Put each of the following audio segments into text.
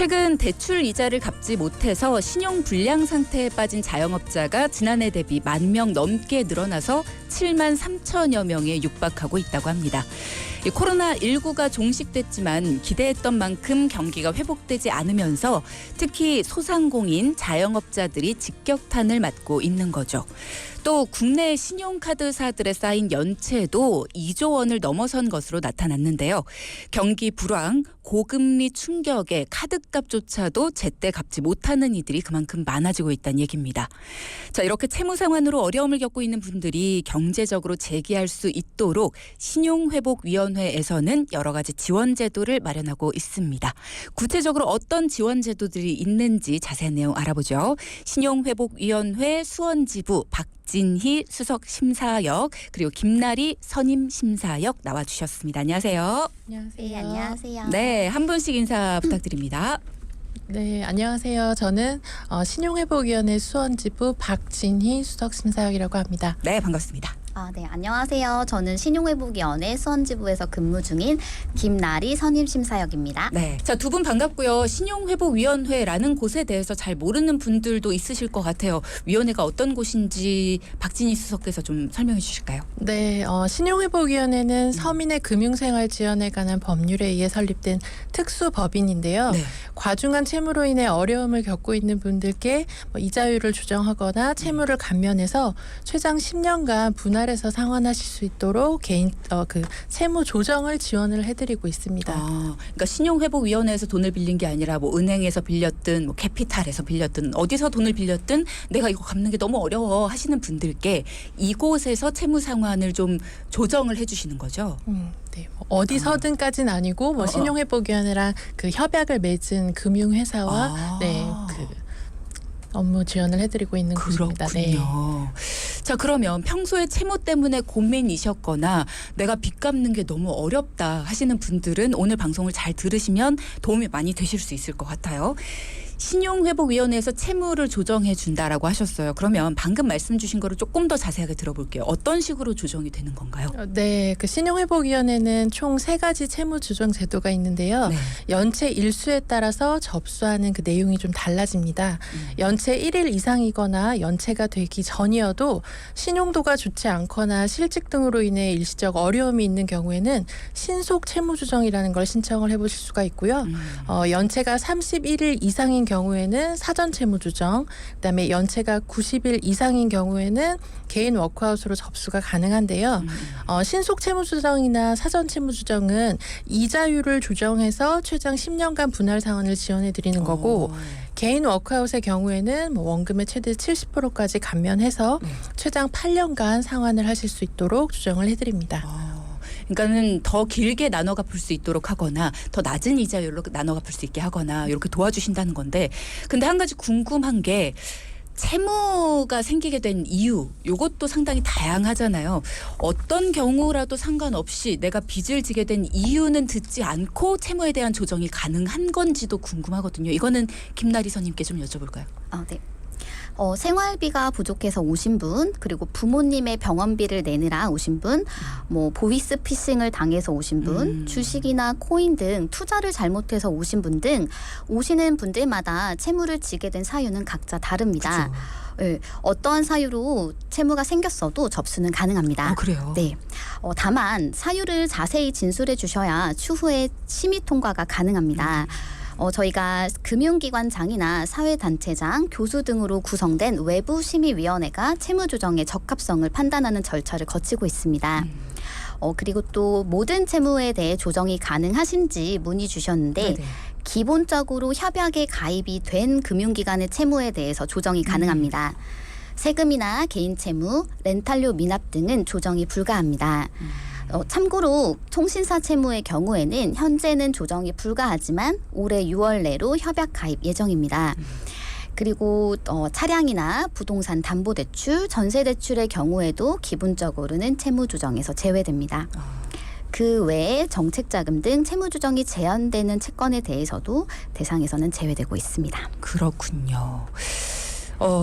최근 대출 이자를 갚지 못해서 신용 불량 상태에 빠진 자영업자가 지난해 대비 10,000명 넘게 늘어나서 7만 3천여 명에 육박하고 있다고 합니다. 코로나19가 종식됐지만 기대했던 만큼 경기가 회복되지 않으면서 특히 소상공인, 자영업자들이 직격탄을 맞고 있는 거죠. 또 국내 신용카드사들에 쌓인 연체도 2조 원을 넘어선 것으로 나타났는데요. 경기 불황, 고금리 충격에 카드값조차도 제때 갚지 못하는 이들이 그만큼 많아지고 있다는 얘기입니다. 자, 이렇게 채무 상환으로 어려움을 겪고 있는 분들이 경제적으로 재기할 수 있도록 신용회복위원회에서는 여러 가지 지원 제도를 마련하고 있습니다. 구체적으로 어떤 지원 제도들이 있는지 자세한 내용 알아보죠. 신용회복위원회 수원지부 박진희 수석심사역 그리고 김나리 선임심사역 나와주셨습니다. 안녕하세요. 안녕하세요. 네, 안녕하세요. 네, 한 분씩 인사 부탁드립니다. 네, 안녕하세요. 저는 신용회복위원회 수원지부 박진희 수석심사역이라고 합니다. 네, 반갑습니다. 네, 안녕하세요. 저는 신용회복위원회 수원지부에서 근무 중인 김나리 선임심사역입니다. 네, 자, 두 분 반갑고요. 신용회복위원회라는 곳에 대해서 잘 모르는 분들도 있으실 것 같아요. 위원회가 어떤 곳인지 박진희 수석께서 좀 설명해 주실까요? 네, 신용회복위원회는 서민의 금융생활 지원에 관한 법률에 의해 설립된 특수법인인데요. 네. 과중한 채무로 인해 어려움을 겪고 있는 분들께 이자율을 조정하거나 채무를 감면해서 최장 10년간 분할해서 상환하실 수 있도록 개인 채무 조정을 지원을 해드리고 있습니다. 그러니까 신용회복위원회에서 돈을 빌린 게 아니라 뭐 은행에서 빌렸든 뭐 캐피탈에서 빌렸든 어디서 돈을 빌렸든 내가 이거 갚는 게 너무 어려워 하시는 분들께 이곳에서 채무 상환을 좀 조정을 해주시는 거죠. 네, 어디서든까지는 아니고 신용회복위원회랑 그 협약을 맺은 금융회사와 업무 지원을 해드리고 있는 곳입니다. 그렇군요. 네. 자, 그러면 평소에 채무 때문에 고민이셨거나 내가 빚 갚는 게 너무 어렵다 하시는 분들은 오늘 방송을 잘 들으시면 도움이 많이 되실 수 있을 것 같아요. 신용회복위원회에서 채무를 조정해 준다라고 하셨어요. 그러면 방금 말씀 주신 거를 조금 더 자세하게 들어볼게요. 어떤 식으로 조정이 되는 건가요? 네, 그 신용회복위원회는 총 3가지 채무 조정 제도가 있는데요. 네. 연체 일수에 따라서 접수하는 그 내용이 좀 달라집니다. 연체 1일 이상이거나 연체가 되기 전이어도 신용도가 좋지 않거나 실직 등으로 인해 일시적 어려움이 있는 경우에는 신속 채무 조정이라는 걸 신청을 해보실 수가 있고요. 연체가 31일 이상인 경우에는 사전 채무 조정, 그다음에 연체가 90일 이상인 경우에는 개인 워크아웃으로 접수가 가능한데요. 신속 채무 조정이나 사전 채무 조정은 이자율을 조정해서 최장 10년간 분할 상환을 지원해 드리는 거고 개인 워크아웃의 경우에는 원금의 최대 70%까지 감면해서 최장 8년간 상환을 하실 수 있도록 조정을 해드립니다. 그러니까는 더 길게 나눠 갚을 수 있도록 하거나 더 낮은 이자율로 나눠 갚을 수 있게 하거나 이렇게 도와주신다는 건데, 근데 한 가지 궁금한 게 채무가 생기게 된 이유, 이것도 상당히 다양하잖아요. 어떤 경우라도 상관없이 내가 빚을 지게 된 이유는 듣지 않고 채무에 대한 조정이 가능한 건지도 궁금하거든요. 이거는 김나리 선임께 좀 여쭤볼까요? 네. 생활비가 부족해서 오신 분, 그리고 부모님의 병원비를 내느라 오신 분, 보이스 피싱을 당해서 오신 분, 주식이나 코인 등 투자를 잘못해서 오신 분 등 오시는 분들마다 채무를 지게 된 사유는 각자 다릅니다. 네, 어떠한 사유로 채무가 생겼어도 접수는 가능합니다. 그래요? 네. 다만 사유를 자세히 진술해 주셔야 추후에 심의 통과가 가능합니다. 저희가 금융기관장이나 사회단체장, 교수 등으로 구성된 외부심의위원회가 채무조정의 적합성을 판단하는 절차를 거치고 있습니다. 그리고 또 모든 채무에 대해 조정이 가능하신지 문의 주셨는데 네네. 기본적으로 협약에 가입이 된 금융기관의 채무에 대해서 조정이 가능합니다. 세금이나 개인 채무, 렌탈료 미납 등은 조정이 불가합니다. 참고로 통신사 채무의 경우에는 현재는 조정이 불가하지만 올해 6월 내로 협약 가입 예정입니다. 그리고 차량이나 부동산 담보대출, 전세대출의 경우에도 기본적으로는 채무 조정에서 제외됩니다. 그 외에 정책자금 등 채무 조정이 제한되는 채권에 대해서도 대상에서는 제외되고 있습니다. 그렇군요.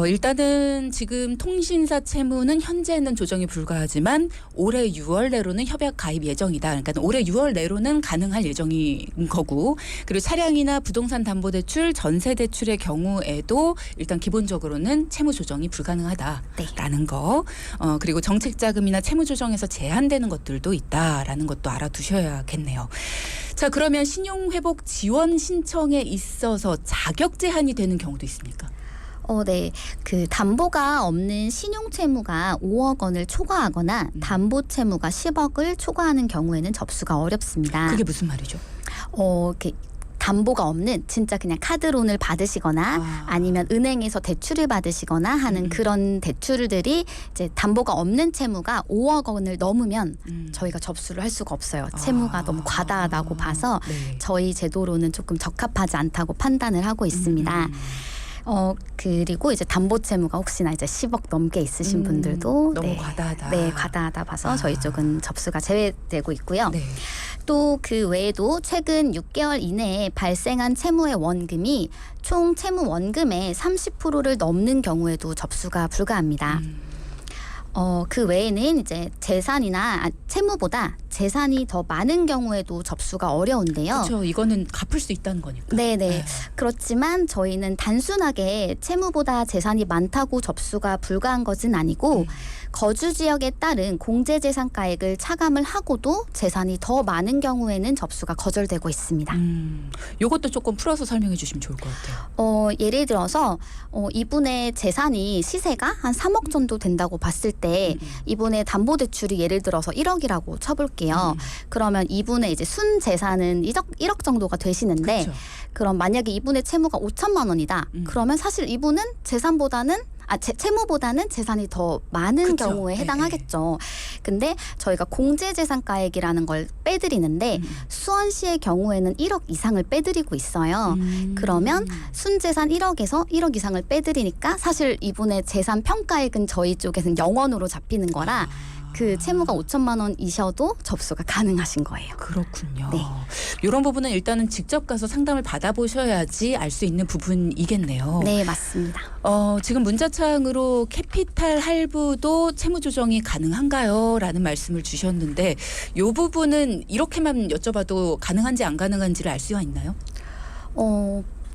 일단은 지금 통신사 채무는 현재는 조정이 불가하지만 올해 6월 내로는 협약 가입 예정이다. 그러니까 올해 6월 내로는 가능할 예정인 거고, 그리고 차량이나 부동산 담보대출, 전세대출의 경우에도 일단 기본적으로는 채무 조정이 불가능하다라는 거. 그리고 정책자금이나 채무 조정에서 제한되는 것들도 있다라는 것도 알아두셔야겠네요. 자, 그러면 신용회복 지원 신청에 있어서 자격 제한이 되는 경우도 있습니까? 네. 그 담보가 없는 신용 채무가 5억 원을 초과하거나 담보 채무가 10억을 초과하는 경우에는 접수가 어렵습니다. 그게 무슨 말이죠? 담보가 없는 진짜 그냥 카드론을 받으시거나 아니면 은행에서 대출을 받으시거나 하는 그런 대출들이 이제 담보가 없는 채무가 5억 원을 넘으면 저희가 접수를 할 수가 없어요. 채무가 너무 과다하다고 봐서 네. 저희 제도로는 조금 적합하지 않다고 판단을 하고 있습니다. 그리고 이제 담보 채무가 혹시나 이제 10억 넘게 있으신 분들도 너무 과다하다. 네, 과다하다 봐서 저희 쪽은 접수가 제외되고 있고요. 네. 또 그 외에도 최근 6개월 이내에 발생한 채무의 원금이 총 채무 원금의 30%를 넘는 경우에도 접수가 불가합니다. 그 외에는 이제 재산이나 채무보다 재산이 더 많은 경우에도 접수가 어려운데요. 그렇죠. 이거는 갚을 수 있다는 거니까. 네네. 그렇지만 저희는 단순하게 채무보다 재산이 많다고 접수가 불가한 것은 아니고 거주 지역에 따른 공제재산가액을 차감을 하고도 재산이 더 많은 경우에는 접수가 거절되고 있습니다. 이것도 조금 풀어서 설명해 주시면 좋을 것 같아요. 예를 들어서 이분의 재산이 시세가 한 3억 정도 된다고 봤을 때 이분의 담보대출이 예를 들어서 1억이라고 쳐볼게요. 그러면 이분의 이제 순 재산은 1억 정도가 되시는데 그렇죠. 그럼 만약에 이분의 채무가 5천만 원이다. 그러면 사실 이분은 채무보다는 재산이 더 많은 그쵸. 경우에 해당하겠죠. 근데 저희가 공제재산가액이라는 걸 빼드리는데 수원시의 경우에는 1억 이상을 빼드리고 있어요. 그러면 순재산 1억에서 1억 이상을 빼드리니까 사실 이분의 재산 평가액은 저희 쪽에서는 0원으로 잡히는 거라 그 채무가 5천만 원이셔도 접수가 가능하신 거예요. 그렇군요. 네. 이런 부분은 일단은 직접 가서 상담을 받아보셔야지 알 수 있는 부분이겠네요. 네, 맞습니다. 지금 문자창으로 캐피탈 할부도 채무 조정이 가능한가요? 라는 말씀을 주셨는데 이 부분은 이렇게만 여쭤봐도 가능한지 안 가능한지를 알 수가 있나요?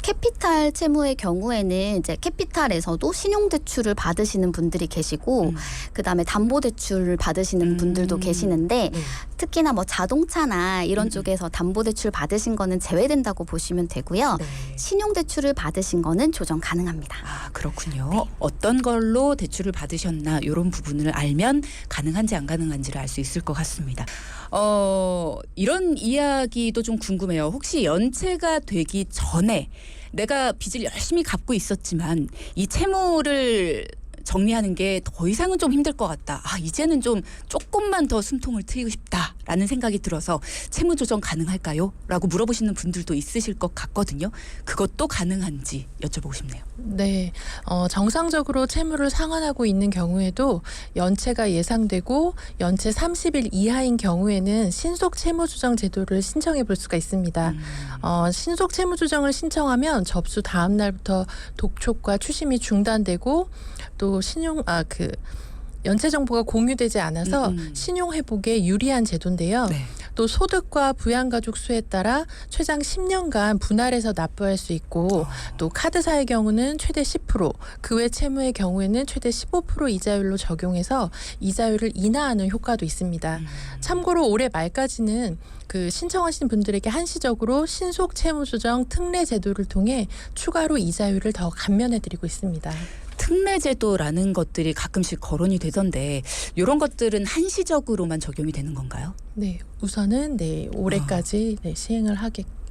캐피탈 채무의 경우에는 이제 캐피탈에서도 신용대출을 받으시는 분들이 계시고 그다음에 담보대출을 받으시는 분들도 계시는데 네. 특히나 뭐 자동차나 이런 쪽에서 담보대출 받으신 거는 제외된다고 보시면 되고요. 네. 신용대출을 받으신 거는 조정 가능합니다. 아, 그렇군요. 어떤 걸로 대출을 받으셨나 이런 부분을 알면 가능한지 안 가능한지를 알 수 있을 것 같습니다. 이런 이야기도 좀 궁금해요. 혹시 연체가 되기 전에 내가 빚을 열심히 갚고 있었지만 이 채무를 정리하는 게 더 이상은 좀 힘들 것 같다. 이제는 좀 조금만 더 숨통을 트이고 싶다라는 생각이 들어서 채무 조정 가능할까요? 라고 물어보시는 분들도 있으실 것 같거든요. 그것도 가능한지 여쭤보고 싶네요. 네, 정상적으로 채무를 상환하고 있는 경우에도 연체가 예상되고 연체 30일 이하인 경우에는 신속 채무 조정 제도를 신청해 볼 수가 있습니다. 신속 채무 조정을 신청하면 접수 다음 날부터 독촉과 추심이 중단되고 또 연체 정보가 공유되지 않아서 신용 회복에 유리한 제도인데요. 네. 또 소득과 부양가족 수에 따라 최장 10년간 분할해서 납부할 수 있고 또 카드사의 경우는 최대 10%, 그 외 채무의 경우에는 최대 15% 이자율로 적용해서 이자율을 인하하는 효과도 있습니다. 참고로 올해 말까지는 그 신청하신 분들에게 한시적으로 신속 채무 조정 특례 제도를 통해 추가로 이자율을 더 감면해드리고 있습니다. 특례 제도라는 것들이 가끔씩 거론이 되던데 이런 것들은 한시적으로만 적용이 되는 건가요? 네, 우선은 올해까지 시행을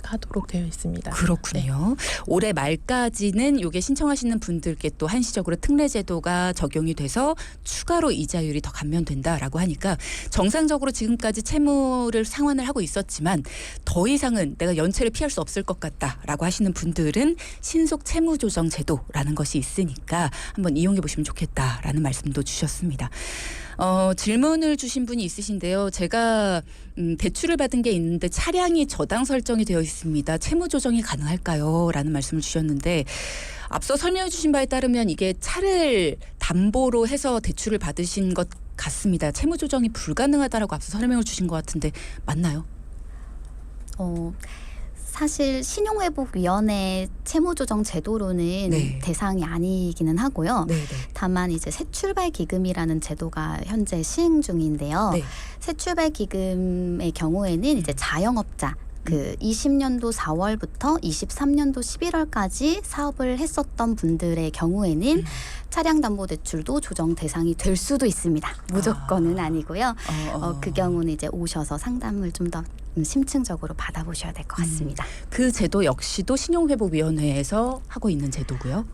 하도록 되어 있습니다. 그렇군요. 올해 말까지는 이게 신청하시는 분들께 또 한시적으로 특례 제도가 적용이 돼서 추가로 이자율이 더 감면된다라고 하니까 정상적으로 지금까지 채무를 상환을 하고 있었지만 더 이상은 내가 연체를 피할 수 없을 것 같다라고 하시는 분들은 신속 채무 조정 제도라는 것이 있으니까 한번 이용해 보시면 좋겠다라는 말씀도 주셨습니다. 질문을 주신 분이 있으신데요. 제가 대출을 받은 게 있는데 차량이 저당 설정이 되어 있습니다. 채무 조정이 가능할까요? 라는 말씀을 주셨는데 앞서 설명해 주신 바에 따르면 이게 차를 담보로 해서 대출을 받으신 것 같습니다. 채무 조정이 불가능하다라고 앞서 설명을 주신 것 같은데 맞나요? 사실 신용회복위원회 채무조정 제도로는 네. 대상이 아니기는 하고요. 네, 네. 다만 이제 새출발기금이라는 제도가 현재 시행 중인데요. 네. 새출발기금의 경우에는 이제 자영업자 20년도 4월부터 23년도 11월까지 사업을 했었던 분들의 경우에는 차량담보대출도 조정 대상이 될 수도 있습니다. 무조건은 아니고요. 그 경우는 이제 오셔서 상담을 좀 더 심층적으로 받아보셔야 될 것 같습니다. 그 제도 역시도 신용회복위원회에서 하고 있는 제도고요.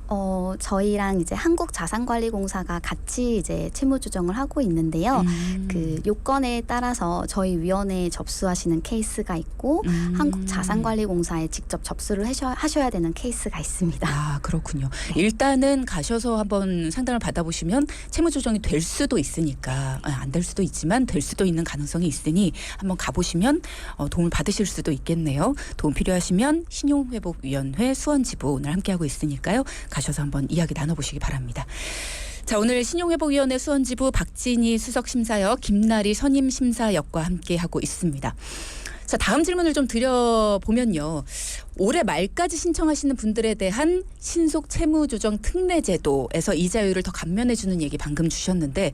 저희랑 이제 한국자산관리공사가 같이 이제 채무조정을 하고 있는데요. 그 요건에 따라서 저희 위원회에 접수하시는 케이스가 있고 한국자산관리공사에 직접 접수를 하셔야 되는 케이스가 있습니다. 아, 그렇군요. 일단은 가셔서 한번 상담을 받아보시면 채무 조정이 될 수도 있으니까 안 될 수도 있지만 될 수도 있는 가능성이 있으니 한번 가보시면 도움을 받으실 수도 있겠네요. 도움 필요하시면 신용회복위원회 수원지부 오늘 함께하고 있으니까요. 가셔서 한번 이야기 나눠보시기 바랍니다. 자, 오늘 신용회복위원회 수원지부 박진희 수석심사역, 김나리 선임심사역과 함께하고 있습니다. 자, 다음 질문을 좀 드려보면요. 올해 말까지 신청하시는 분들에 대한 신속 채무조정 특례제도에서 이자율을 더 감면해주는 얘기 방금 주셨는데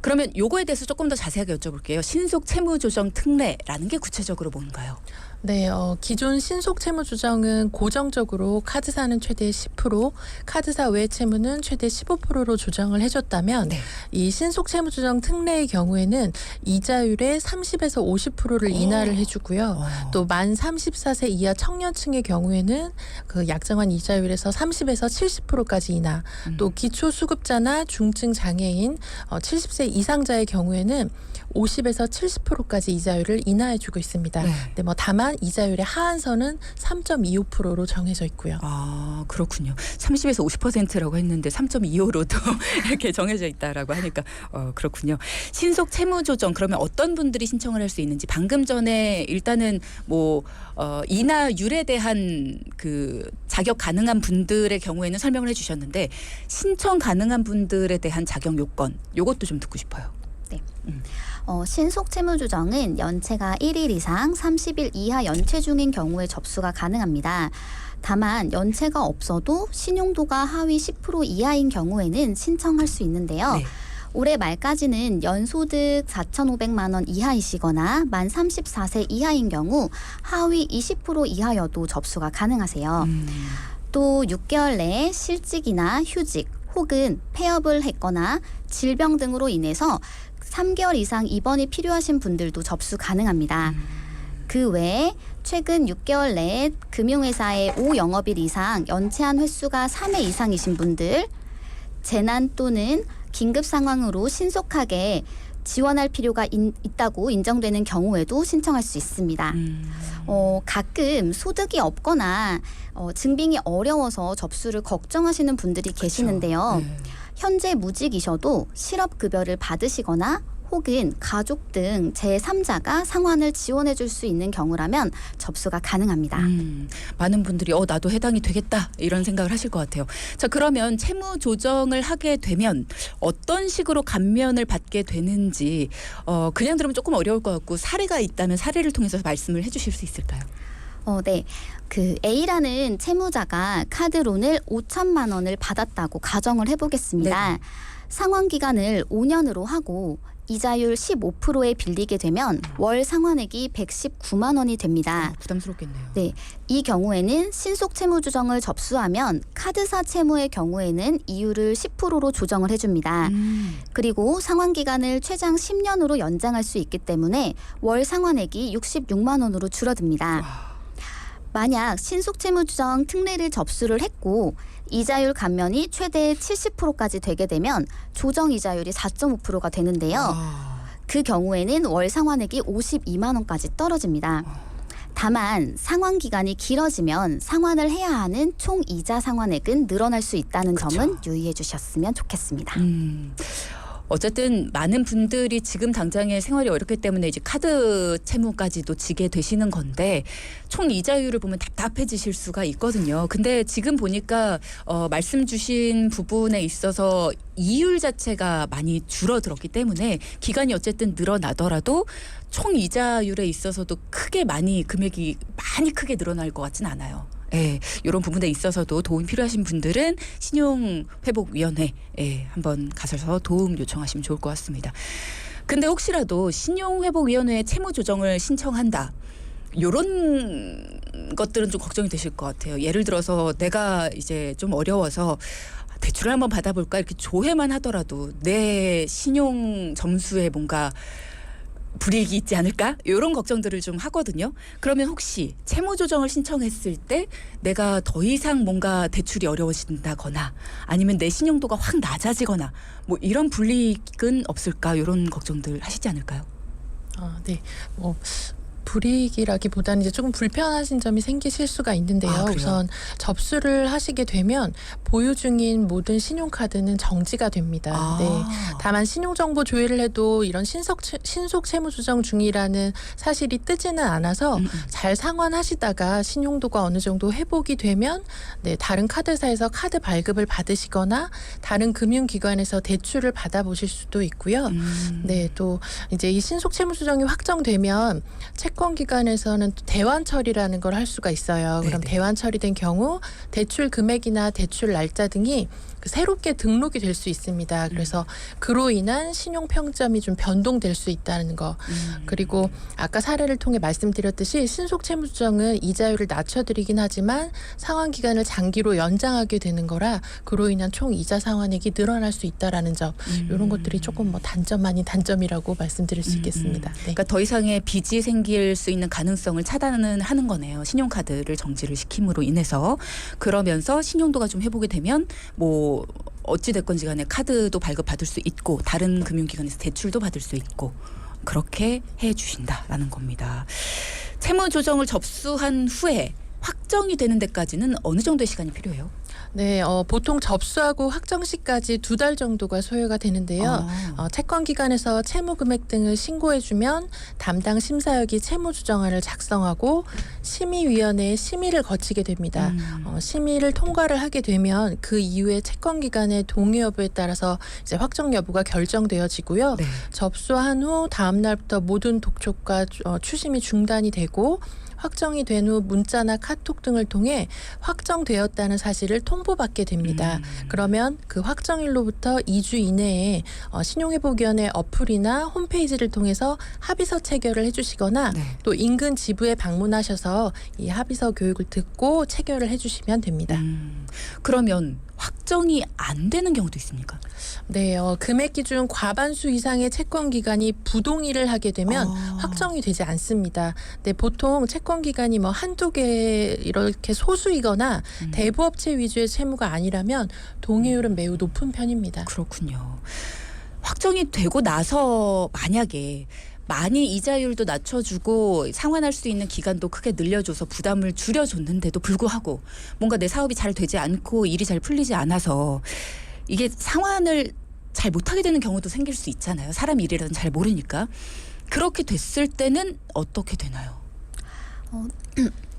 그러면 요거에 대해서 조금 더 자세하게 여쭤볼게요. 신속 채무조정 특례라는 게 구체적으로 뭔가요? 네, 기존 신속 채무 조정은 고정적으로 카드사는 최대 10%, 카드사 외 채무는 최대 15%로 조정을 해줬다면 네. 이 신속 채무 조정 특례의 경우에는 이자율의 30에서 50%를 인하를 해주고요. 또 만 34세 이하 청년층의 경우에는 그 약정한 이자율에서 30에서 70%까지 인하, 또 기초수급자나 중증 장애인 70세 이상자의 경우에는 50에서 70%까지 이자율을 인하해주고 있습니다. 네. 네, 뭐 다만 이자율의 하한선은 3.25%로 정해져 있고요. 아, 그렇군요. 30에서 50%라고 했는데 3.25로도 이렇게 정해져 있다라고 하니까 그렇군요. 신속 채무 조정 그러면 어떤 분들이 신청을 할 수 있는지 방금 전에 일단은 뭐 인하율에 대한 그 자격 가능한 분들의 경우에는 설명을 해주셨는데 신청 가능한 분들에 대한 자격 요건 요것도 좀 듣고 싶어요. 신속 채무조정은 연체가 1일 이상 30일 이하 연체 중인 경우에 접수가 가능합니다. 다만 연체가 없어도 신용도가 하위 10% 이하인 경우에는 신청할 수 있는데요. 네. 올해 말까지는 연소득 4,500만 원 이하이시거나 만 34세 이하인 경우 하위 20% 이하여도 접수가 가능하세요. 또 6개월 내에 실직이나 휴직 혹은 폐업을 했거나 질병 등으로 인해서 3개월 이상 입원이 필요하신 분들도 접수 가능합니다. 그 외에 최근 6개월 내에 금융회사에 5영업일 이상 연체한 횟수가 3회 이상이신 분들, 재난 또는 긴급 상황으로 신속하게 지원할 필요가 있다고 인정되는 경우에도 신청할 수 있습니다. 가끔 소득이 없거나 증빙이 어려워서 접수를 걱정하시는 분들이 계시는데요. 네. 현재 무직이셔도 실업급여를 받으시거나 혹은 가족 등 제3자가 상환을 지원해 줄 수 있는 경우라면 접수가 가능합니다. 많은 분들이 나도 해당이 되겠다 이런 생각을 하실 것 같아요. 자, 그러면 채무 조정을 하게 되면 어떤 식으로 감면을 받게 되는지 그냥 들으면 조금 어려울 것 같고 사례가 있다면 사례를 통해서 말씀을 해주실 수 있을까요? 네. 그 A라는 채무자가 카드론을 5천만 원을 받았다고 가정을 해보겠습니다. 네. 상환 기간을 5년으로 하고 이자율 15%에 빌리게 되면 월 상환액이 119만 원이 됩니다. 부담스럽겠네요. 네, 이 경우에는 신속 채무 조정을 접수하면 카드사 채무의 경우에는 이율을 10%로 조정을 해줍니다. 그리고 상환 기간을 최장 10년으로 연장할 수 있기 때문에 월 상환액이 66만 원으로 줄어듭니다. 만약 신속채무조정 특례를 접수를 했고 이자율 감면이 최대 70%까지 되게 되면 조정 이자율이 4.5%가 되는데요. 그 경우에는 월 상환액이 52만 원까지 떨어집니다. 다만 상환 기간이 길어지면 상환을 해야 하는 총 이자 상환액은 늘어날 수 있다는 그쵸. 점은 유의해 주셨으면 좋겠습니다. 어쨌든 많은 분들이 지금 당장의 생활이 어렵기 때문에 이제 카드 채무까지도 지게 되시는 건데 총 이자율을 보면 답답해지실 수가 있거든요. 근데 지금 보니까 말씀 주신 부분에 있어서 이율 자체가 많이 줄어들었기 때문에 기간이 어쨌든 늘어나더라도 총 이자율에 있어서도 크게 금액이 많이 크게 늘어날 것 같진 않아요. 예, 이런 부분에 있어서도 도움이 필요하신 분들은 신용회복위원회에 한번 가셔서 도움 요청하시면 좋을 것 같습니다. 근데 혹시라도 신용회복위원회에 채무조정을 신청한다. 이런 것들은 좀 걱정이 되실 것 같아요. 예를 들어서 내가 이제 좀 어려워서 대출을 한번 받아볼까 이렇게 조회만 하더라도 내 신용 점수에 뭔가 불이익이 있지 않을까? 이런 걱정들을 좀 하거든요. 그러면 혹시 채무 조정을 신청했을 때 내가 더 이상 뭔가 대출이 어려워진다거나 아니면 내 신용도가 확 낮아지거나 뭐 이런 불이익은 없을까? 이런 걱정들 하시지 않을까요? 네. 불이익이라기보다는 이제 조금 불편하신 점이 생기실 수가 있는데요. 우선 접수를 하시게 되면 보유 중인 모든 신용카드는 정지가 됩니다. 네. 다만 신용정보 조회를 해도 이런 신속 채무조정 중이라는 사실이 뜨지는 않아서 잘 상환하시다가 신용도가 어느 정도 회복이 되면 다른 카드사에서 카드 발급을 받으시거나 다른 금융기관에서 대출을 받아보실 수도 있고요. 네, 또 이제 이 신속 채무조정이 확정되면 채권 기관에서는 대환 처리라는 걸 할 수가 있어요. 그럼 대환 처리된 경우 대출 금액이나 대출 날짜 등이 새롭게 등록이 될 수 있습니다. 그래서 그로 인한 신용 평점이 좀 변동될 수 있다는 거. 그리고 아까 사례를 통해 말씀드렸듯이 신속 채무조정은 이자율을 낮춰드리긴 하지만 상환 기간을 장기로 연장하게 되는 거라 그로 인한 총 이자 상환액이 늘어날 수 있다라는 점. 이런 것들이 조금 단점 아닌 단점이라고 말씀드릴 수 있겠습니다. 네. 그러니까 더 이상의 빚이 생길 수 있는 가능성을 차단은 하는 거네요. 신용카드를 정지를 시킴으로 인해서. 그러면서 신용도가 좀 회복이 되면 어찌됐건지 간에 카드도 발급받을 수 있고 다른 금융기관에서 대출도 받을 수 있고 그렇게 해 주신다라는 겁니다. 채무조정을 접수한 후에 확정이 되는 데까지는 어느 정도의 시간이 필요해요? 네, 보통 접수하고 확정 시까지 2달 정도가 소요가 되는데요. 채권 기관에서 채무 금액 등을 신고해주면 담당 심사역이 채무 조정안을 작성하고 심의위원회의 심의를 거치게 됩니다. 심의를 통과를 하게 되면 그 이후에 채권 기관의 동의 여부에 따라서 이제 확정 여부가 결정되어지고요. 네. 접수한 후 다음 날부터 모든 독촉과 추심이 중단이 되고. 확정이 된 후 문자나 카톡 등을 통해 확정되었다는 사실을 통보받게 됩니다. 그러면 그 확정일로부터 2주 이내에 신용회복위원회 어플이나 홈페이지를 통해서 합의서 체결을 해주시거나 또 인근 지부에 방문하셔서 이 합의서 교육을 듣고 체결을 해주시면 됩니다. 그러면 확정이 안 되는 경우도 있습니까? 네, 금액 기준 과반수 이상의 채권 기간이 부동의를 하게 되면 확정이 되지 않습니다. 네, 보통 채권 기간이 한두 개 이렇게 소수이거나 대부업체 위주의 채무가 아니라면 동의율은 매우 높은 편입니다. 그렇군요. 확정이 되고 나서 만약에 많이 이자율도 낮춰주고 상환할 수 있는 기간도 크게 늘려줘서 부담을 줄여줬는데도 불구하고 뭔가 내 사업이 잘 되지 않고 일이 잘 풀리지 않아서 이게 상환을 잘 못하게 되는 경우도 생길 수 있잖아요. 사람 일이라는 잘 모르니까. 그렇게 됐을 때는 어떻게 되나요?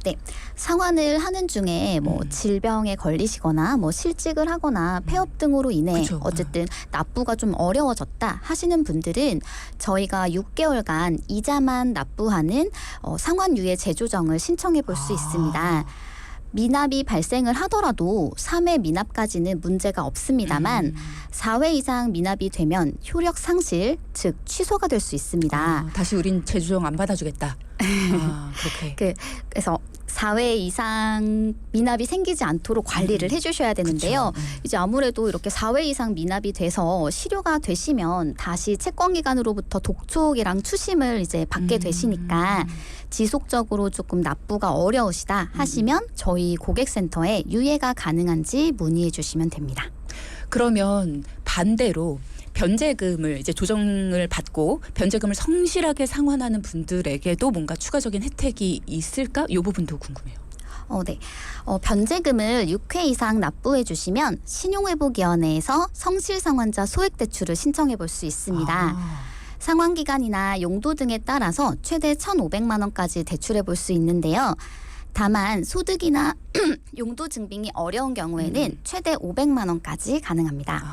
네, 상환을 하는 중에 질병에 걸리시거나 실직을 하거나 폐업 등으로 인해 그쵸. 어쨌든 납부가 좀 어려워졌다 하시는 분들은 저희가 6개월간 이자만 납부하는 상환유예 재조정을 신청해 볼 수 있습니다. 미납이 발생을 하더라도 3회 미납까지는 문제가 없습니다만 4회 이상 미납이 되면 효력 상실, 즉 취소가 될 수 있습니다. 다시 우린 재조정 안 받아주겠다. 그렇게. 그래서 4회 이상 미납이 생기지 않도록 관리를 해주셔야 되는데요. 이제 아무래도 이렇게 4회 이상 미납이 돼서 실효가 되시면 다시 채권기관으로부터 독촉이랑 추심을 이제 받게 되시니까 지속적으로 조금 납부가 어려우시다 하시면 저희 고객센터에 유예가 가능한지 문의해 주시면 됩니다. 그러면 반대로 변제금을 이제 조정을 받고 변제금을 성실하게 상환하는 분들에게도 뭔가 추가적인 혜택이 있을까? 이 부분도 궁금해요. 네. 변제금을 6회 이상 납부해 주시면 신용회복위원회에서 성실상환자 소액대출을 신청해 볼 수 있습니다. 상환기간이나 용도 등에 따라서 최대 1,500만 원까지 대출해 볼 수 있는데요. 다만 소득이나 용도 증빙이 어려운 경우에는 최대 500만 원까지 가능합니다.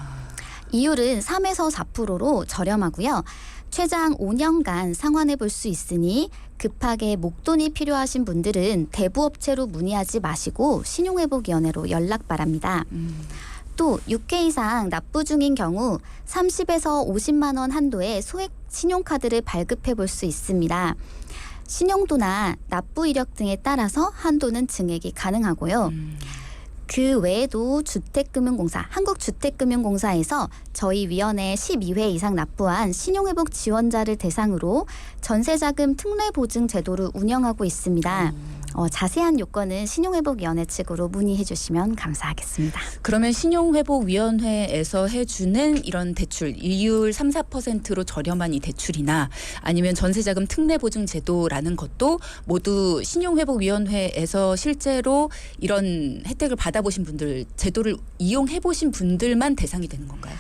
이율은 3에서 4%로 저렴하고요. 최장 5년간 상환해 볼 수 있으니 급하게 목돈이 필요하신 분들은 대부업체로 문의하지 마시고 신용회복위원회로 연락 바랍니다. 또 6회 이상 납부 중인 경우 30에서 50만 원 한도의 소액 신용카드를 발급해 볼 수 있습니다. 신용도나 납부 이력 등에 따라서 한도는 증액이 가능하고요. 그 외에도 주택금융공사, 한국주택금융공사에서 저희 위원회 12회 이상 납부한 신용회복 지원자를 대상으로 전세자금 특례보증 제도를 운영하고 있습니다. 자세한 요건은 신용회복위원회 측으로 문의해 주시면 감사하겠습니다. 그러면 신용회복위원회에서 해주는 이런 대출, 이율 3, 4%로 저렴한 이 대출이나 아니면 전세자금 특례보증 제도라는 것도 모두 신용회복위원회에서 실제로 이런 혜택을 받아보신 분들, 제도를 이용해보신 분들만 대상이 되는 건가요?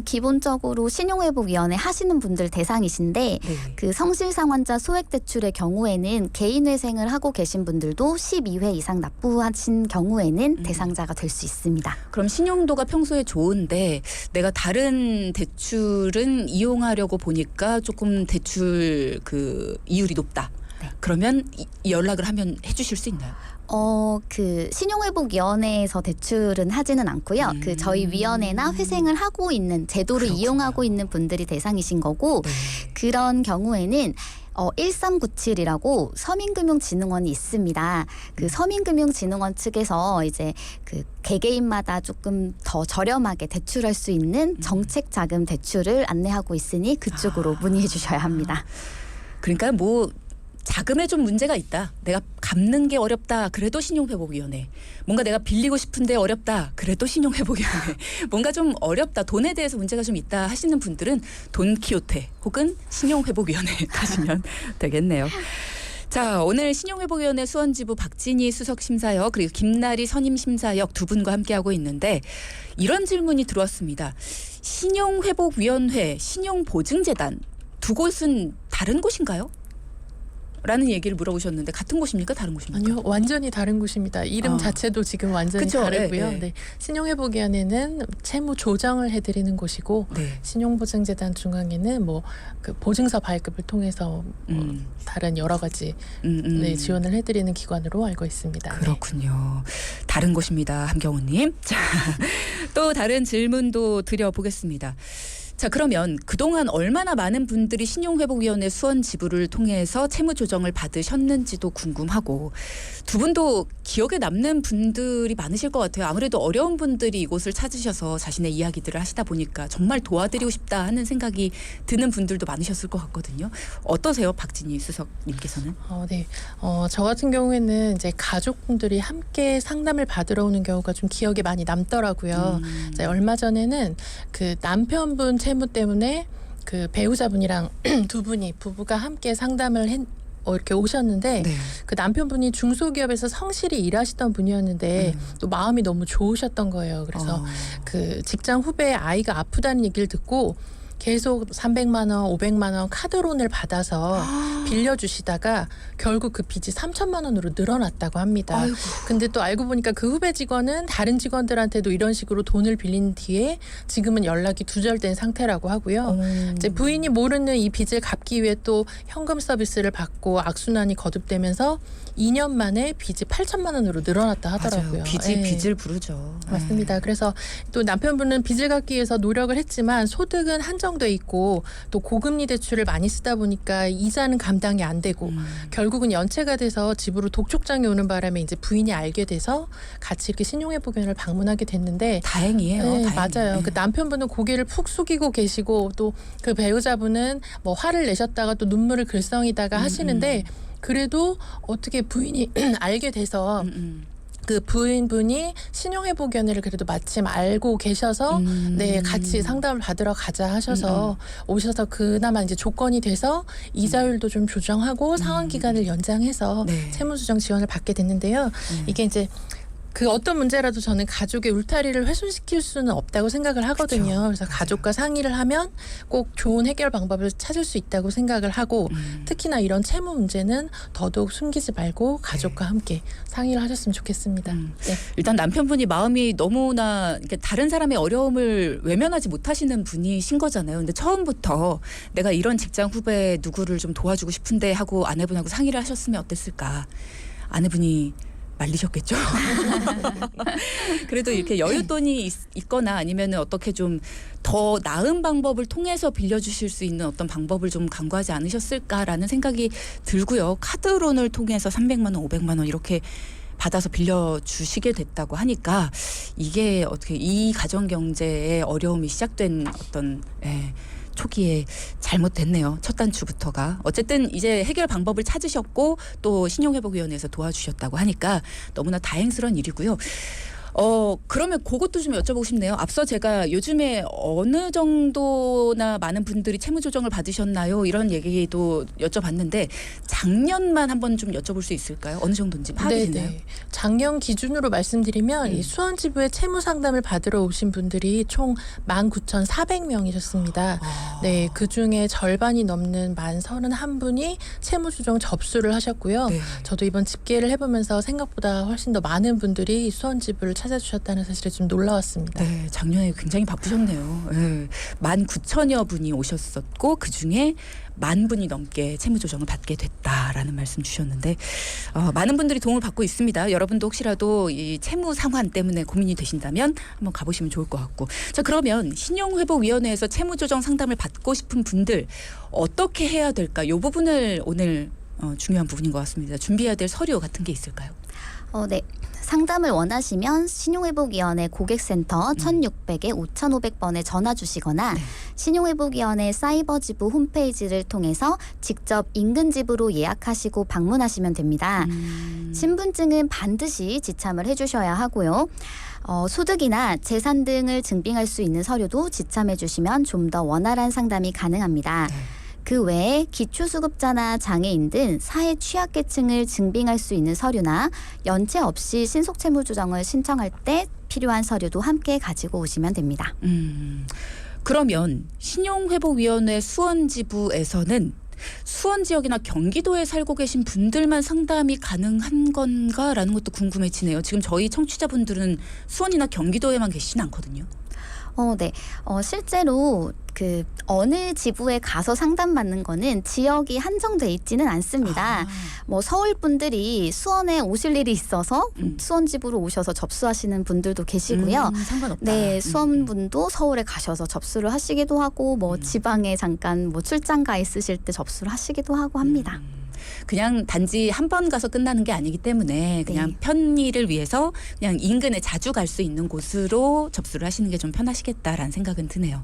기본적으로 신용회복위원회 하시는 분들 대상이신데 그 성실상환자 소액대출의 경우에는 개인회생을 하고 계신 분들도 12회 이상 납부하신 경우에는 대상자가 될 수 있습니다. 그럼 신용도가 평소에 좋은데 내가 다른 대출은 이용하려고 보니까 조금 대출 그 이율이 높다. 그러면 연락을 하면 해주실 수 있나요? 그 신용회복위원회에서 대출은 하지는 않고요. 그 저희 위원회나 회생을 하고 있는 제도를 그렇군요. 이용하고 있는 분들이 대상이신 거고 그런 경우에는 1397이라고 서민금융진흥원이 있습니다. 그 서민금융진흥원 측에서 이제 그 개개인마다 조금 더 저렴하게 대출할 수 있는 정책자금 대출을 안내하고 있으니 그쪽으로 문의해 주셔야 합니다. 그러니까 뭐 자금에 좀 문제가 있다. 내가 갚는 게 어렵다. 그래도 신용회복위원회. 뭔가 내가 빌리고 싶은데 어렵다. 그래도 신용회복위원회. 뭔가 좀 어렵다. 돈에 대해서 문제가 좀 있다 하시는 분들은 돈키호테 혹은 신용회복위원회 가시면 되겠네요. 자, 오늘 신용회복위원회 수원지부 박진희 수석심사역 그리고 김나리 선임심사역 두 분과 함께하고 있는데 이런 질문이 들어왔습니다. 신용회복위원회, 신용보증재단 두 곳은 다른 곳인가요? 라는 얘기를 물어보셨는데 같은 곳입니까? 다른 곳입니까? 아니요, 완전히 다른 곳입니다. 이름 자체도 지금 완전히 그쵸? 다르고요. 네. 네. 신용회복위원회는 채무 조정을 해드리는 곳이고 신용보증재단 중앙에는 뭐 그 보증서 발급을 통해서 다른 여러 가지 네, 지원을 해드리는 기관으로 알고 있습니다. 그렇군요. 다른 곳입니다. 함경우님. 자, 또 다른 질문도 드려보겠습니다. 자, 그러면 그동안 얼마나 많은 분들이 신용회복위원회 수원 지부를 통해서 채무 조정을 받으셨는지도 궁금하고 두 분도 기억에 남는 분들이 많으실 것 같아요. 아무래도 어려운 분들이 이곳을 찾으셔서 자신의 이야기들을 하시다 보니까 정말 도와드리고 싶다 하는 생각이 드는 분들도 많으셨을 것 같거든요. 어떠세요, 박진희 수석님께서는? 네. 저 같은 경우에는 이제 가족분들이 함께 상담을 받으러 오는 경우가 좀 기억에 많이 남더라고요. 이제 얼마 전에는 그 남편분 채무 때문에 그 배우자분이랑 두 분이 부부가 함께 상담을 이렇게 오셨는데 그 남편분이 중소기업에서 성실히 일하시던 분이었는데 또 마음이 너무 좋으셨던 거예요. 그래서 그 직장 후배의 아이가 아프다는 얘기를 듣고 계속 300만 원, 500만 원 카드론을 받아서 빌려주시다가 결국 그 빚이 3천만 원으로 늘어났다고 합니다. 아이고. 근데 또 알고 보니까 그 후배 직원은 다른 직원들한테도 이런 식으로 돈을 빌린 뒤에 지금은 연락이 두절된 상태라고 하고요. 이제 부인이 모르는 이 빚을 갚기 위해 또 현금 서비스를 받고 악순환이 거듭되면서 2년 만에 빚이 8천만 원으로 늘어났다 하더라고요. 맞아요. 빚이 네. 빚을 부르죠. 맞습니다. 그래서 또 남편분은 빚을 갚기 위해서 노력을 했지만 소득은 한정돼 있고 또 고금리 대출을 많이 쓰다 보니까 이자는 감당이 안 되고 결국은 연체가 돼서 집으로 독촉장이 오는 바람에 이제 부인이 알게 돼서 같이 이렇게 신용회복위원회를 방문하게 됐는데 다행이에요. 네, 다행이에요. 맞아요. 네. 그 남편분은 고개를 푹 숙이고 계시고 또 그 배우자분은 뭐 화를 내셨다가 또 눈물을 글썽이다가 하시는데 그래도 어떻게 부인이 알게 돼서 그 부인분이 신용회복위원회를 그래도 마침 알고 계셔서 네, 같이 상담을 받으러 가자 하셔서 오셔서 그나마 이제 조건이 돼서 이자율도 좀 조정하고 상환 기간을 연장해서 네. 채무조정 지원을 받게 됐는데요. 이게 이제 그 어떤 문제라도 저는 가족의 울타리를 훼손시킬 수는 없다고 생각을 하거든요. 그쵸. 그래서 가족과 상의를 하면 꼭 좋은 해결 방법을 찾을 수 있다고 생각을 하고 특히나 이런 채무 문제는 더더욱 숨기지 말고 가족과 함께 상의를 하셨으면 좋겠습니다. 네. 일단 남편분이 마음이 너무나 이렇게 다른 사람의 어려움을 외면하지 못하시는 분이신 거잖아요. 근데 처음부터 내가 이런 직장 후배 누구를 좀 도와주고 싶은데 하고 아내분하고 상의를 하셨으면 어땠을까. 아내분이 말리셨겠죠. 그래도 이렇게 여윳돈이 있거나 아니면 어떻게 좀 더 나은 방법을 통해서 빌려주실 수 있는 어떤 방법을 좀 강구하지 않으셨을까라는 생각이 들고요. 카드론을 통해서 300만 원, 500만 원 이렇게 받아서 빌려주시게 됐다고 하니까 이게 어떻게 이 가정 경제의 어려움이 시작된 어떤 초기에 잘못됐네요. 첫 단추부터가. 어쨌든 이제 해결 방법을 찾으셨고 또 신용회복위원회에서 도와주셨다고 하니까 너무나 다행스러운 일이고요. 그러면 그것도 좀 여쭤보고 싶네요. 앞서 제가 요즘에 어느 정도나 많은 분들이 채무 조정을 받으셨나요? 이런 얘기도 여쭤봤는데 작년만 한번 좀 여쭤볼 수 있을까요? 어느 정도인지 파악이 되나요? 네네. 작년 기준으로 말씀드리면 이 수원지부에 채무 상담을 받으러 오신 분들이 총 19,400명이셨습니다. 네, 그 중에 절반이 넘는 31분이 채무 조정 접수를 하셨고요. 네. 저도 이번 집계를 해보면서 생각보다 훨씬 더 많은 분들이 수원지부를 찾아주셨다는 사실에 좀 놀라웠습니다. 네, 작년에 굉장히 바쁘셨네요. 네, 19,000여 분이 오셨었고 그중에 10,000분이 넘게 채무조정을 받게 됐다라는 말씀 주셨는데 많은 분들이 도움을 받고 있습니다. 여러분도 혹시라도 이 채무 상환 때문에 고민이 되신다면 한번 가보시면 좋을 것 같고. 자, 그러면 신용회복위원회에서 채무조정 상담을 받고 싶은 분들 어떻게 해야 될까? 이 부분을 오늘 중요한 부분인 것 같습니다. 준비해야 될 서류 같은 게 있을까요? 네. 상담을 원하시면 신용회복위원회 고객센터 1600에 5500번에 전화 주시거나 신용회복위원회 사이버지부 홈페이지를 통해서 직접 인근 지부로 예약하시고 방문하시면 됩니다. 신분증은 반드시 지참을 해주셔야 하고요. 소득이나 재산 등을 증빙할 수 있는 서류도 지참해 주시면 좀 더 원활한 상담이 가능합니다. 그 외에 기초수급자나 장애인 등 사회 취약계층을 증빙할 수 있는 서류나 연체 없이 신속채무조정을 신청할 때 필요한 서류도 함께 가지고 오시면 됩니다. 그러면 신용회복위원회 수원지부에서는 수원 지역이나 경기도에 살고 계신 분들만 상담이 가능한 건가라는 것도 궁금해지네요. 지금 저희 청취자분들은 수원이나 경기도에만 계시진 않거든요. 네. 실제로 그 어느 지부에 가서 상담받는 거는 지역이 한정돼 있지는 않습니다. 뭐 서울 분들이 수원에 오실 일이 있어서 수원 지부로 오셔서 접수하시는 분들도 계시고요. 상관없다. 네, 수원 분도 서울에 가셔서 접수를 하시기도 하고 뭐 지방에 잠깐 뭐 출장 가 있으실 때 접수를 하시기도 하고 합니다. 그냥 단지 한 번 가서 끝나는 게 아니기 때문에 그냥 편의를 위해서 그냥 인근에 자주 갈 수 있는 곳으로 접수를 하시는 게 좀 편하시겠다라는 생각은 드네요.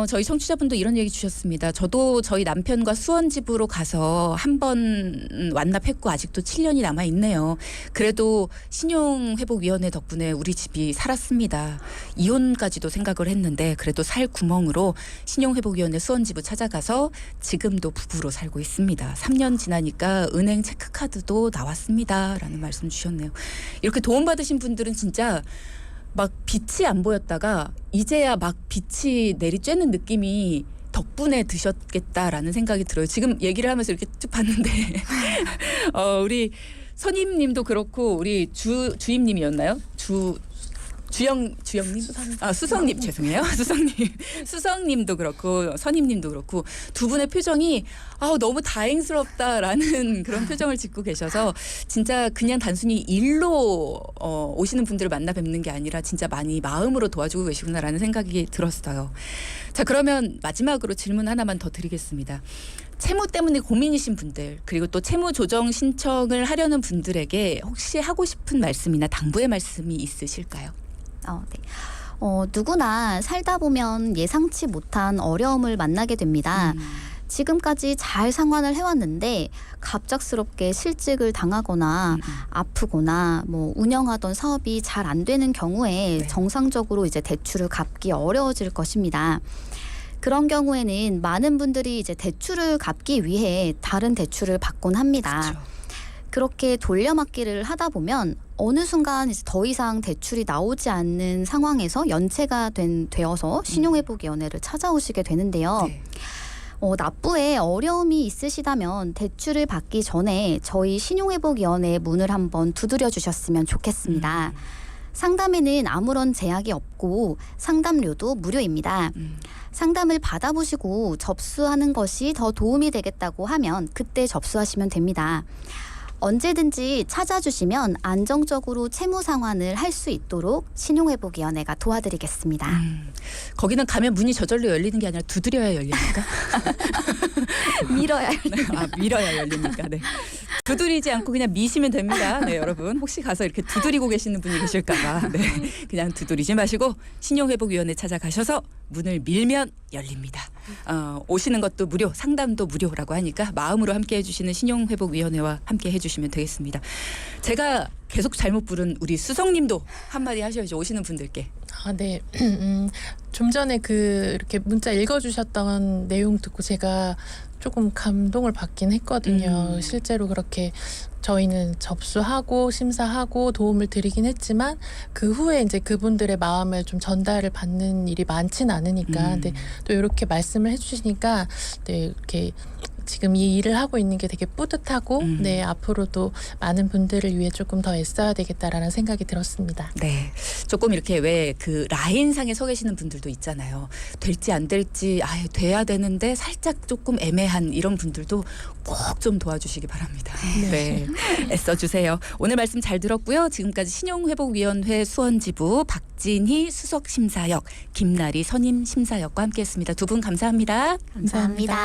저희 청취자분도 이런 얘기 주셨습니다. 저도 저희 남편과 수원지부로 가서 한 번 완납했고 아직도 7년이 남아 있네요. 그래도 신용회복위원회 덕분에 우리 집이 살았습니다. 이혼까지도 생각을 했는데 그래도 살 구멍으로 신용회복위원회 수원지부 찾아가서 지금도 부부로 살고 있습니다. 3년 지나니까 은행 체크카드도 나왔습니다. 라는 말씀 주셨네요. 이렇게 도움받으신 분들은 진짜 막 빛이 안 보였다가 이제야 막 빛이 내리쬐는 느낌이 덕분에 드셨겠다라는 생각이 들어요. 지금 얘기를 하면서 이렇게 쭉 봤는데 우리 선임님도 그렇고 우리 주임님이었나요? 주영님? 수성님 죄송해요. 수성님도 그렇고 선임님도 그렇고 두 분의 표정이 너무 다행스럽다라는 그런 표정을 짓고 계셔서 진짜 그냥 단순히 일로 오시는 분들을 만나 뵙는 게 아니라 진짜 많이 마음으로 도와주고 계시구나라는 생각이 들었어요. 자, 그러면 마지막으로 질문 하나만 더 드리겠습니다. 채무 때문에 고민이신 분들 그리고 또 채무 조정 신청을 하려는 분들에게 혹시 하고 싶은 말씀이나 당부의 말씀이 있으실까요? 네. 누구나 살다 보면 예상치 못한 어려움을 만나게 됩니다. 지금까지 잘 상환을 해왔는데 갑작스럽게 실직을 당하거나 아프거나 뭐 운영하던 사업이 잘 안 되는 경우에 네. 정상적으로 이제 대출을 갚기 어려워질 것입니다. 그런 경우에는 많은 분들이 이제 대출을 갚기 위해 다른 대출을 받곤 합니다. 그렇죠. 그렇게 돌려막기를 하다 보면 어느 순간 이제 더 이상 대출이 나오지 않는 상황에서 연체가 되어서 신용회복위원회를 찾아오시게 되는데요. 네. 납부에 어려움이 있으시다면 대출을 받기 전에 저희 신용회복위원회 문을 한번 두드려 주셨으면 좋겠습니다. 상담에는 아무런 제약이 없고 상담료도 무료입니다. 상담을 받아보시고 접수하는 것이 더 도움이 되겠다고 하면 그때 접수하시면 됩니다. 언제든지 찾아주시면 안정적으로 채무 상환을 할 수 있도록 신용회복위원회가 도와드리겠습니다. 거기는 가면 문이 저절로 열리는 게 아니라 두드려야 열립니까? 밀어야 밀어야 열립니까? 네. 두드리지 않고 그냥 미시면 됩니다. 네, 여러분. 혹시 가서 이렇게 두드리고 계시는 분이 계실까봐. 네. 그냥 두드리지 마시고 신용회복위원회 찾아가셔서 문을 밀면 열립니다. 오시는 것도 무료, 상담도 무료라고 하니까 마음으로 함께 해주시는 신용회복위원회와 함께 해주시면 되겠습니다. 제가 계속 잘못 부른 우리 수성님도 한마디 하셔야죠. 오시는 분들께. 네. 좀 전에 이렇게 문자 읽어주셨던 내용 듣고 제가 조금 감동을 받긴 했거든요. 실제로 그렇게 저희는 접수하고 심사하고 도움을 드리긴 했지만 그 후에 이제 그분들의 마음을 좀 전달을 받는 일이 많지는 않으니까 근데 또 이렇게 말씀을 해주시니까 네, 이렇게 지금 이 일을 하고 있는 게 되게 뿌듯하고 네, 앞으로도 많은 분들을 위해 조금 더 애써야 되겠다라는 생각이 들었습니다. 네, 조금 이렇게 왜 그 라인상에 서 계시는 분들도 있잖아요. 될지 안 될지 돼야 되는데 살짝 조금 애매한 이런 분들도 꼭 좀 도와주시기 바랍니다. 네, 애써주세요. 오늘 말씀 잘 들었고요. 지금까지 신용회복위원회 수원지부 박진희 수석심사역, 김나리 선임심사역과 함께했습니다. 두 분 감사합니다. 감사합니다.